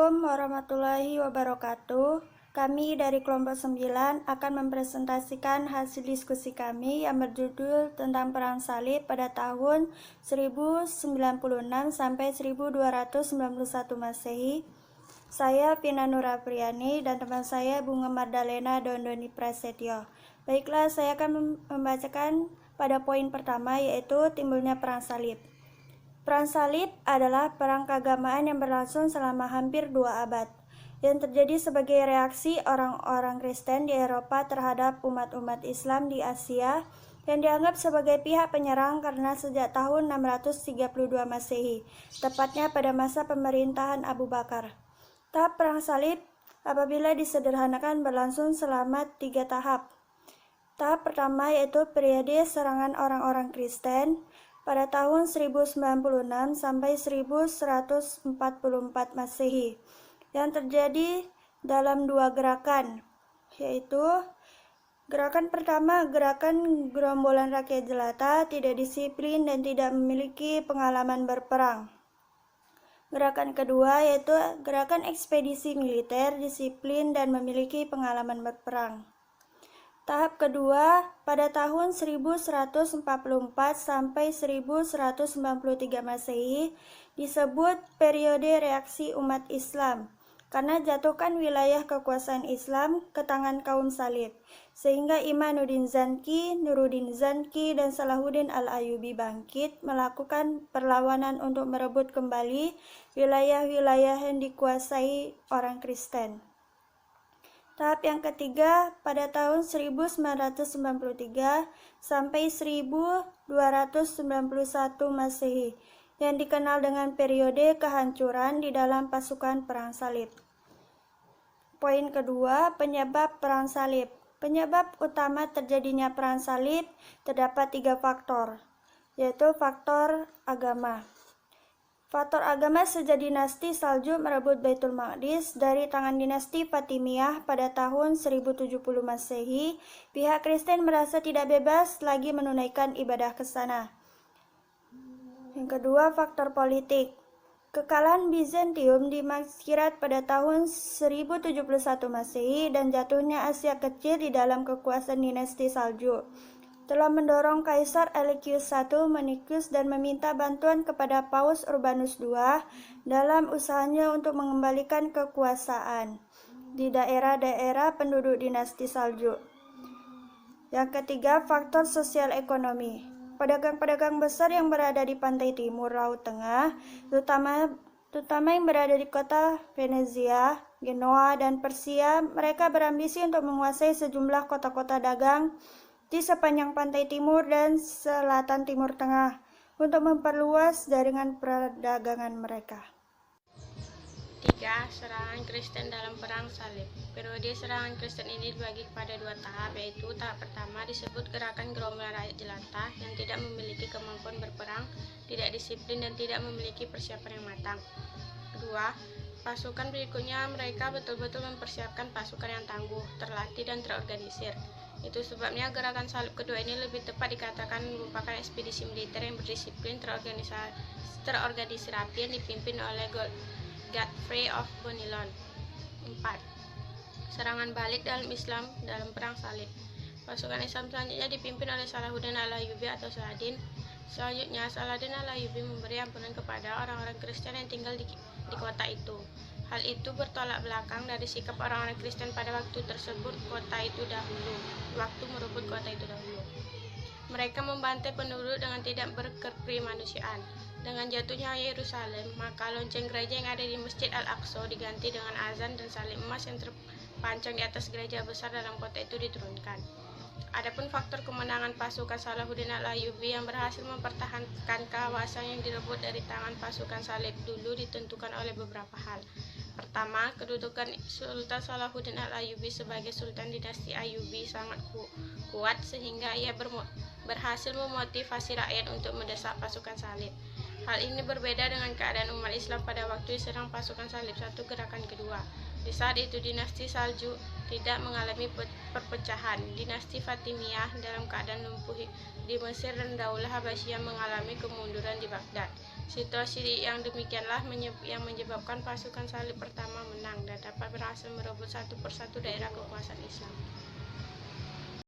Assalamualaikum warahmatullahi wabarakatuh. Kami dari kelompok 9 akan mempresentasikan hasil diskusi kami yang berjudul tentang Perang Salib pada tahun 1096 sampai 1291 Masehi. Saya Vina Nurapriani dan teman saya Bunga Mardalena Dondoni Prasetyo. Baiklah, saya akan membacakan pada poin pertama, yaitu timbulnya Perang Salib. Perang Salib adalah perang keagamaan yang berlangsung selama hampir 2 abad, yang terjadi sebagai reaksi orang-orang Kristen di Eropa terhadap umat-umat Islam di Asia yang dianggap sebagai pihak penyerang karena sejak tahun 632 Masehi, tepatnya pada masa pemerintahan Abu Bakar. Tahap Perang Salib apabila disederhanakan berlangsung selama 3 tahap. Tahap pertama yaitu periode serangan orang-orang Kristen pada tahun 1096 sampai 1144 Masehi yang terjadi dalam 2 gerakan, yaitu gerakan pertama, gerakan gerombolan rakyat jelata, tidak disiplin dan tidak memiliki pengalaman berperang. Gerakan kedua yaitu gerakan ekspedisi militer, disiplin dan memiliki pengalaman berperang. Tahap kedua pada tahun 1144 sampai 1193 Masehi disebut periode reaksi umat Islam karena jatuhkan wilayah kekuasaan Islam ke tangan kaum Salib, sehingga Imanuddin Zanki, Nuruddin Zanki, dan Salahuddin Al-Ayyubi bangkit melakukan perlawanan untuk merebut kembali wilayah-wilayah yang dikuasai orang Kristen. Tahap yang ketiga pada tahun 1993 sampai 1291 Masehi yang dikenal dengan periode kehancuran di dalam pasukan Perang Salib. Poin kedua, penyebab Perang Salib. Penyebab utama terjadinya Perang Salib terdapat 3 faktor, yaitu faktor agama. Faktor agama sejak dinasti Saljuk merebut Baitul Maqdis dari tangan dinasti Fatimiyah pada tahun 1070 Masehi, pihak Kristen merasa tidak bebas lagi menunaikan ibadah ke sana. Yang kedua, faktor politik. Kekalahan Bizantium di Maskirat pada tahun 1071 Masehi dan jatuhnya Asia Kecil di dalam kekuasaan dinasti Saljuk telah mendorong Kaisar Alexius I Manikus dan meminta bantuan kepada Paus Urbanus II dalam usahanya untuk mengembalikan kekuasaan di daerah-daerah penduduk dinasti Saljuk. Yang ketiga, faktor sosial ekonomi. Pedagang-pedagang besar yang berada di pantai timur Laut Tengah, terutama yang berada di kota Venezia, Genoa, dan Persia, mereka berambisi untuk menguasai sejumlah kota-kota dagang di sepanjang pantai timur dan selatan Timur Tengah untuk memperluas jaringan perdagangan mereka. 3. Serangan Kristen dalam Perang Salib. Periode serangan Kristen ini dibagi kepada 2 tahap, yaitu tahap pertama disebut gerakan gerombolan rakyat jelata yang tidak memiliki kemampuan berperang, tidak disiplin dan tidak memiliki persiapan yang matang. Kedua, pasukan berikutnya mereka betul-betul mempersiapkan pasukan yang tangguh, terlatih dan terorganisir. Itu sebabnya gerakan salib kedua ini lebih tepat dikatakan merupakan ekspedisi militer yang berdisiplin, terorganisir rapi yang dipimpin oleh Godfrey of Bouillon. 4. Serangan balik dalam Islam dalam Perang Salib. Pasukan Islam selanjutnya dipimpin oleh Salahuddin Al-Ayyubi atau Saladin. Selanjutnya, Salahuddin Al-Ayyubi memberi ampunan kepada orang-orang Kristen yang tinggal di kota itu. Hal itu bertolak belakang dari sikap orang-orang Kristen pada waktu merebut kota itu dahulu. Mereka membantai penduduk dengan tidak berkeprimanusiaan. Dengan jatuhnya Yerusalem, maka lonceng gereja yang ada di Masjid Al-Aqsa diganti dengan azan dan salib emas yang terpancang di atas gereja besar dalam kota itu diturunkan. Adapun faktor kemenangan pasukan Salahuddin Al-Ayyubi yang berhasil mempertahankan kawasan yang direbut dari tangan pasukan Salib dulu ditentukan oleh beberapa hal. Pertama, kedudukan Sultan Salahuddin Al-Ayyubi sebagai Sultan dinasti Ayyubi sangat kuat sehingga ia berhasil memotivasi rakyat untuk mendesak pasukan Salib. Hal ini berbeda dengan keadaan umat Islam pada waktu diserang pasukan Salib satu gerakan kedua. Di saat itu dinasti Saljuk tidak mengalami perpecahan. Dinasti Fatimiyah dalam keadaan lumpuh di Mesir dan Daulah Habasyiyah mengalami kemunduran di Baghdad. Situasi yang demikianlah yang menyebabkan pasukan salib pertama menang dan dapat berhasil merebut satu persatu daerah kekuasaan Islam.